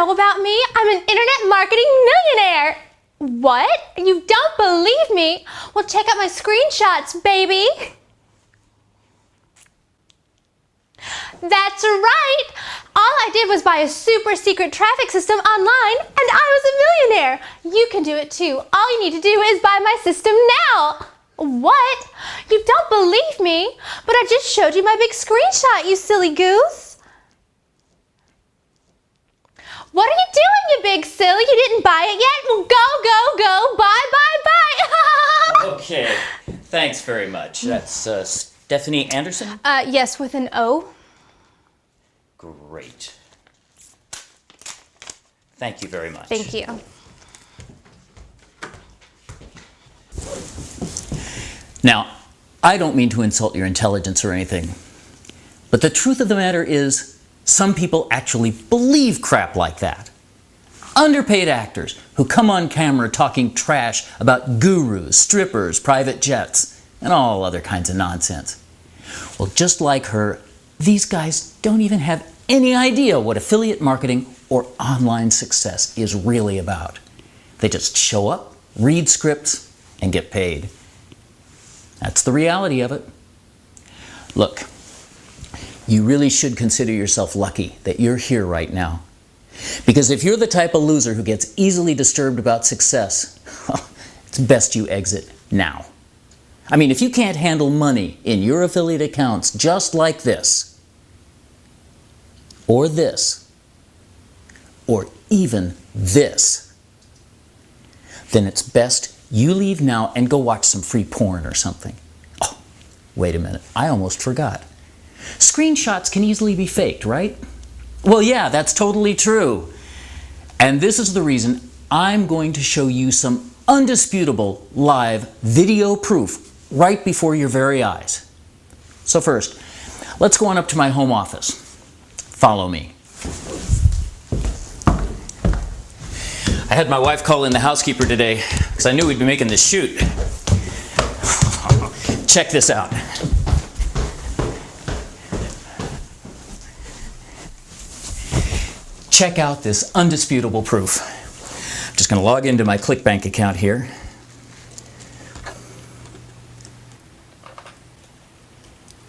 know about me? I'm an internet marketing millionaire. What? You don't believe me? Well, check out my screenshots, baby. That's right. All I did was buy a super secret traffic system online and I was a millionaire. You can do it too. All you need to do is buy my system now. What? You don't believe me? But I just showed you my big screenshot, you silly goose. What are you doing, you big silly? You didn't buy it yet? Well, go, buy, buy. Okay, thanks very much. That's Stephanie Anderson? Yes, with an O. Great. Thank you very much. Thank you. Now, I don't mean to insult your intelligence or anything, but the truth of the matter is some people actually believe crap like that. Underpaid actors who come on camera talking trash about gurus, strippers, private jets, and all other kinds of nonsense. Well, just like her, these guys don't even have any idea what affiliate marketing or online success is really about. They just show up, read scripts, and get paid. That's the reality of it. Look, you really should consider yourself lucky that you're here right now. Because if you're the type of loser who gets easily disturbed about success, it's best you exit now. I mean, if you can't handle money in your affiliate accounts just like this, or this, or even this, then it's best you leave now and go watch some free porn or something. Oh, wait a minute, I almost forgot. Screenshots can easily be faked, right? Well, yeah, that's totally true. And this is the reason I'm going to show you some undisputable live video proof right before your very eyes. So first, let's go on up to my home office. Follow me. I had my wife call in the housekeeper today because I knew we'd be making this shoot. Check this out. Check out this undisputable proof. I'm just going to log into my ClickBank account here.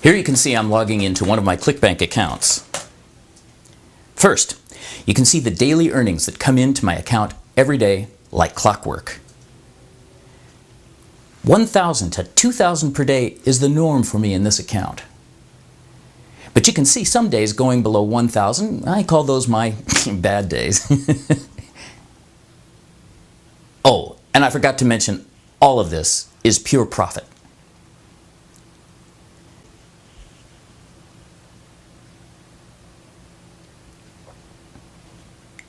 Here you can see I'm logging into one of my ClickBank accounts. First, you can see the daily earnings that come into my account every day like clockwork. 1,000 to 2,000 per day is the norm for me in this account. But you can see some days going below 1,000. I call those my bad days. Oh, and I forgot to mention, all of this is pure profit.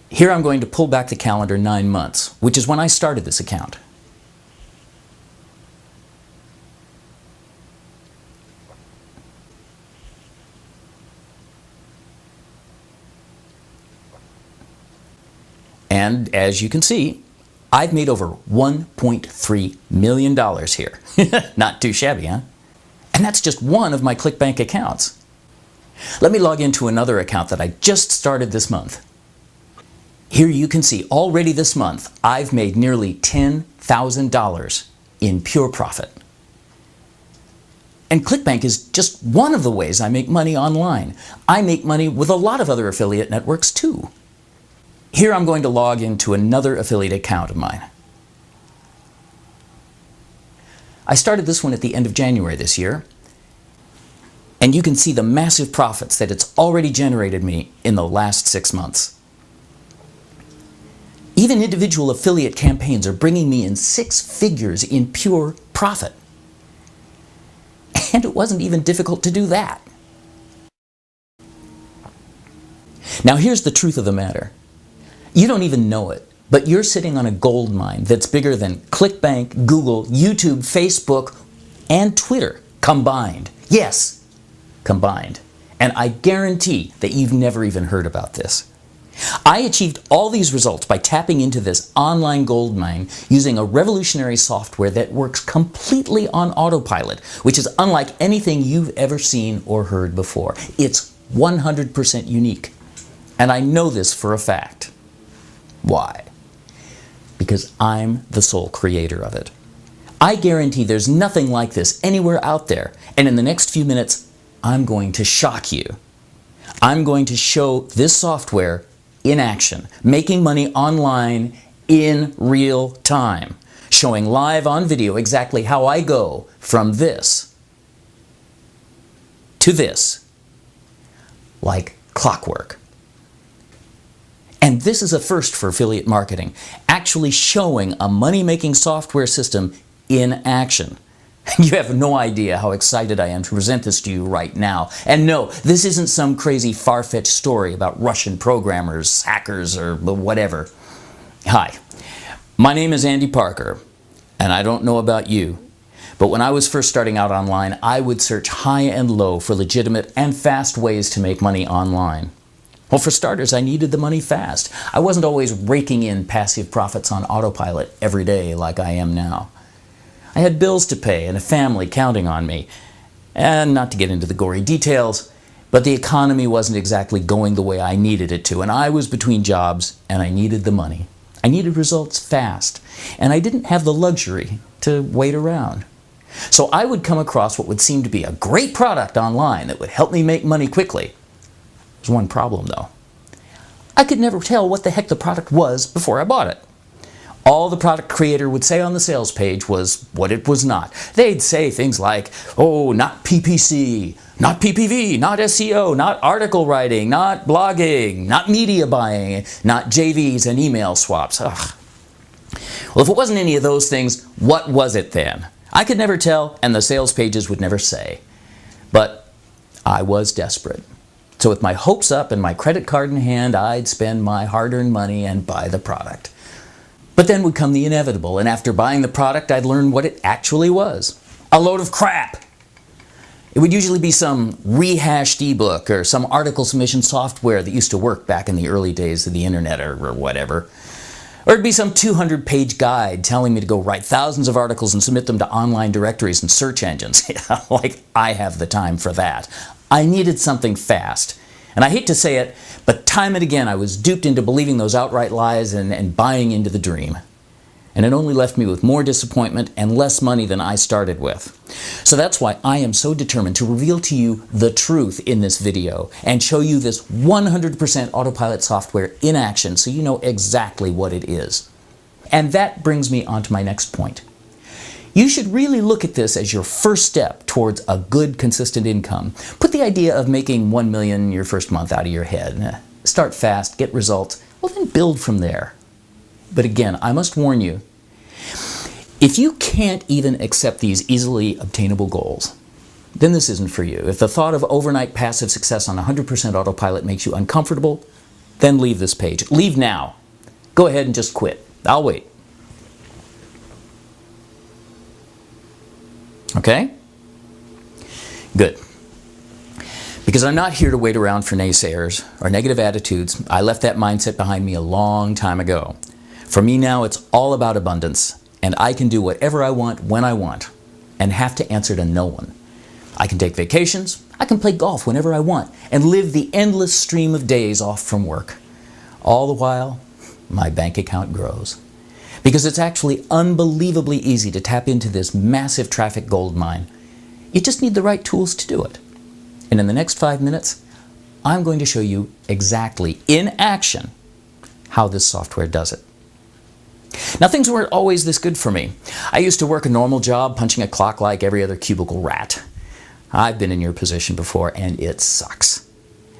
Here I'm going to pull back the calendar 9 months, which is when I started this account. And as you can see, I've made over $1.3 million here. Not too shabby, huh? And that's just one of my ClickBank accounts. Let me log into another account that I just started this month. Here you can see already this month, I've made nearly $10,000 in pure profit. And ClickBank is just one of the ways I make money online. I make money with a lot of other affiliate networks too. Here I'm going to log into another affiliate account of mine. I started this one at the end of January this year, and you can see the massive profits that it's already generated me in the last 6 months. Even individual affiliate campaigns are bringing me in 6 figures in pure profit. And it wasn't even difficult to do that. Now here's the truth of the matter. You don't even know it, but you're sitting on a gold mine that's bigger than ClickBank, Google, YouTube, Facebook, and Twitter combined. Yes, combined. And I guarantee that you've never even heard about this. I achieved all these results by tapping into this online gold mine using a revolutionary software that works completely on autopilot, which is unlike anything you've ever seen or heard before. It's 100% unique. And I know this for a fact. Why? Because I'm the sole creator of it. I guarantee there's nothing like this anywhere out there, and in the next few minutes, I'm going to shock you. I'm going to show this software in action, making money online in real time, showing live on video exactly how I go from this to this, like clockwork. And this is a first for affiliate marketing, actually showing a money-making software system in action. You have no idea how excited I am to present this to you right now. And no, this isn't some crazy far-fetched story about Russian programmers, hackers, or whatever. Hi, my name is Andy Parker, and I don't know about you, but when I was first starting out online, I would search high and low for legitimate and fast ways to make money online. Well, for starters, I needed the money fast. I wasn't always raking in passive profits on autopilot every day like I am now. I had bills to pay and a family counting on me. And not to get into the gory details, but the economy wasn't exactly going the way I needed it to, and I was between jobs and I needed the money. I needed results fast, and I didn't have the luxury to wait around. So I would come across what would seem to be a great product online that would help me make money quickly. There's one problem though. I could never tell what the heck the product was before I bought it. All the product creator would say on the sales page was what it was not. They'd say things like, oh, not PPC, not PPV, not SEO, not article writing, not blogging, not media buying, not JVs and email swaps. Ugh. Well, if it wasn't any of those things, what was it then? I could never tell, and the sales pages would never say. But I was desperate. So with my hopes up and my credit card in hand, I'd spend my hard-earned money and buy the product. But then would come the inevitable, and after buying the product, I'd learn what it actually was. A load of crap! It would usually be some rehashed ebook or some article submission software that used to work back in the early days of the internet or whatever. Or it'd be some 200-page guide telling me to go write thousands of articles and submit them to online directories and search engines. Like I have the time for that. I needed something fast. And I hate to say it, but time and again I was duped into believing those outright lies and buying into the dream. And it only left me with more disappointment and less money than I started with. So that's why I am so determined to reveal to you the truth in this video and show you this 100% autopilot software in action so you know exactly what it is. And that brings me on to my next point. You should really look at this as your first step towards a good, consistent income. Put the idea of making $1 million your first month out of your head. Start fast, get results, well then build from there. But again, I must warn you, if you can't even accept these easily obtainable goals, then this isn't for you. If the thought of overnight passive success on 100% autopilot makes you uncomfortable, then leave this page. Leave now. Go ahead and just quit. I'll wait. Okay? Good. Because I'm not here to wait around for naysayers or negative attitudes. I left that mindset behind me a long time ago. For me now, it's all about abundance, and I can do whatever I want when I want, and have to answer to no one. I can take vacations, I can play golf whenever I want, and live the endless stream of days off from work. All the while, my bank account grows. Because it's actually unbelievably easy to tap into this massive traffic gold mine. You just need the right tools to do it. And in the next 5 minutes, I'm going to show you exactly, in action, how this software does it. Now, things weren't always this good for me. I used to work a normal job, punching a clock like every other cubicle rat. I've been in your position before, and it sucks.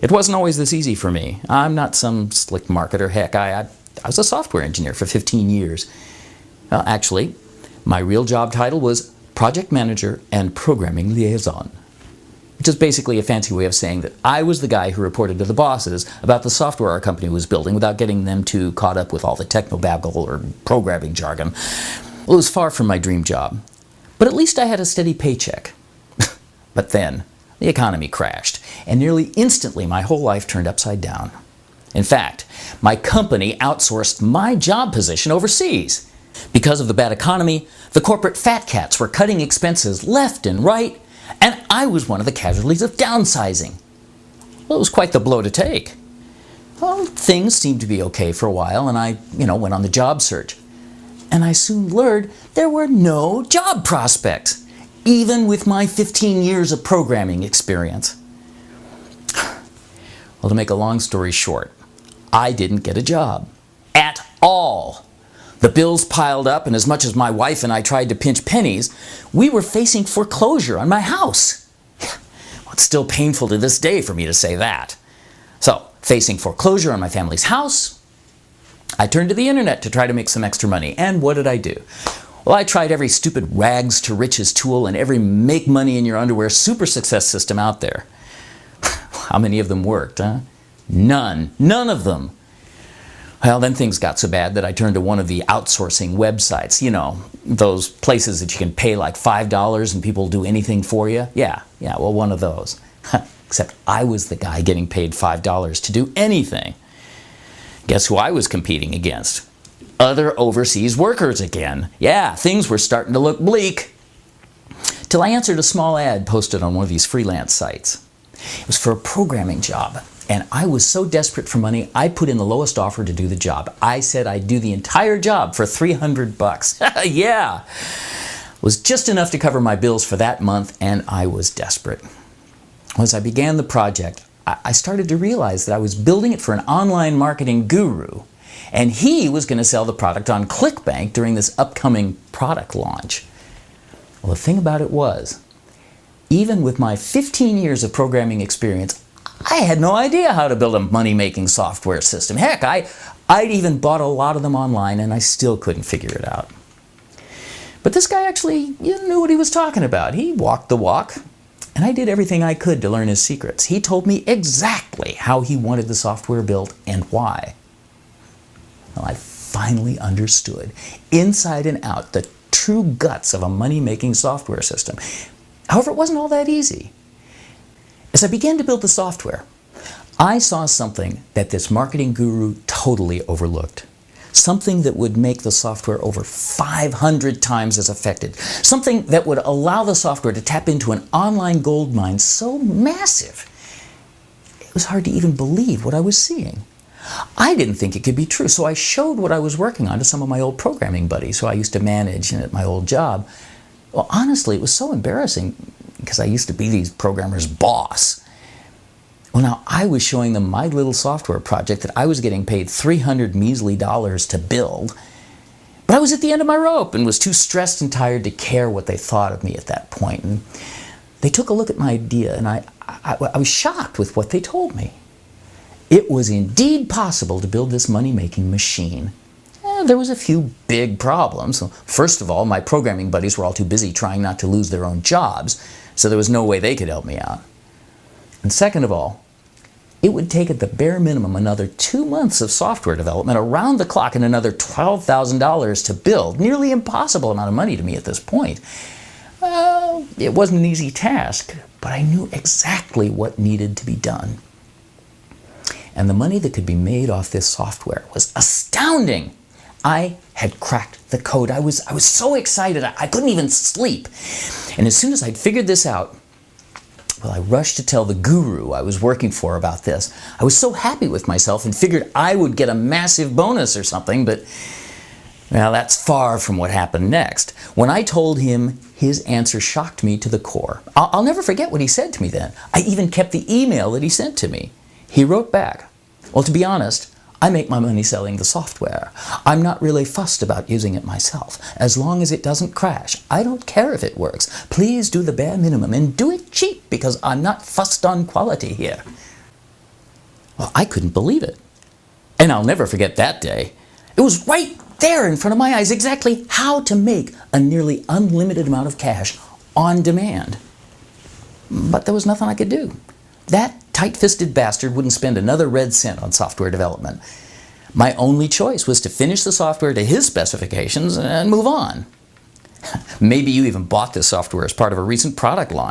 It wasn't always this easy for me. I'm not some slick marketer. Heck, I was a software engineer for 15 years. Well, actually, my real job title was Project Manager and Programming Liaison, which is basically a fancy way of saying that I was the guy who reported to the bosses about the software our company was building without getting them too caught up with all the technobabble or programming jargon. Well, it was far from my dream job, but at least I had a steady paycheck. But then, the economy crashed, and nearly instantly my whole life turned upside down. In fact, my company outsourced my job position overseas. Because of the bad economy, the corporate fat cats were cutting expenses left and right, and I was one of the casualties of downsizing. Well, it was quite the blow to take. Well, things seemed to be okay for a while, and I, went on the job search. And I soon learned there were no job prospects, even with my 15 years of programming experience. Well, to make a long story short, I didn't get a job. At all. The bills piled up, and as much as my wife and I tried to pinch pennies, we were facing foreclosure on my house. Well, it's still painful to this day for me to say that. So, facing foreclosure on my family's house, I turned to the internet to try to make some extra money. And what did I do? Well, I tried every stupid rags to riches tool and every make money in your underwear super success system out there. How many of them worked, huh? None. None of them. Well, then things got so bad that I turned to one of the outsourcing websites. Those places that you can pay like $5 and people do anything for you. Yeah, well, one of those. Except I was the guy getting paid $5 to do anything. Guess who I was competing against? Other overseas workers again. Yeah, things were starting to look bleak. Till I answered a small ad posted on one of these freelance sites. It was for a programming job. And I was so desperate for money, I put in the lowest offer to do the job. I said I'd do the entire job for $300. Yeah! It was just enough to cover my bills for that month, and I was desperate. As I began the project, I started to realize that I was building it for an online marketing guru, and he was going to sell the product on ClickBank during this upcoming product launch. Well, the thing about it was, even with my 15 years of programming experience, I had no idea how to build a money-making software system. Heck, I'd even bought a lot of them online, and I still couldn't figure it out. But this guy actually knew what he was talking about. He walked the walk, and I did everything I could to learn his secrets. He told me exactly how he wanted the software built and why. Well, I finally understood, inside and out, the true guts of a money-making software system. However, it wasn't all that easy. As I began to build the software, I saw something that this marketing guru totally overlooked. Something that would make the software over 500 times as effective. Something that would allow the software to tap into an online gold mine so massive, it was hard to even believe what I was seeing. I didn't think it could be true, so I showed what I was working on to some of my old programming buddies who I used to manage at my old job. Well, honestly, it was so embarrassing because I used to be these programmers' boss. Well, now I was showing them my little software project that I was getting paid $300 measly to build. But I was at the end of my rope and was too stressed and tired to care what they thought of me at that point. And they took a look at my idea, and I was shocked with what they told me. It was indeed possible to build this money-making machine. There was a few big problems. First of all, my programming buddies were all too busy trying not to lose their own jobs, so there was no way they could help me out. And second of all, it would take at the bare minimum another 2 months of software development around the clock and another $12,000 to build. Nearly impossible amount of money to me at this point. Well, it wasn't an easy task, but I knew exactly what needed to be done. And the money that could be made off this software was astounding. I had cracked the code. I was so excited, I couldn't even sleep. And as soon as I'd figured this out, well, I rushed to tell the guru I was working for about this. I was so happy with myself and figured I would get a massive bonus or something, but well, that's far from what happened next. When I told him, his answer shocked me to the core. I'll never forget what he said to me then. I even kept the email that he sent to me. He wrote back, "Well, to be honest, I make my money selling the software. I'm not really fussed about using it myself. As long as it doesn't crash, I don't care if it works. Please do the bare minimum and do it cheap because I'm not fussed on quality here." Well, I couldn't believe it. And I'll never forget that day. It was right there in front of my eyes exactly how to make a nearly unlimited amount of cash on demand. But there was nothing I could do. That tight-fisted bastard wouldn't spend another red cent on software development. My only choice was to finish the software to his specifications and move on. Maybe you even bought this software as part of a recent product launch.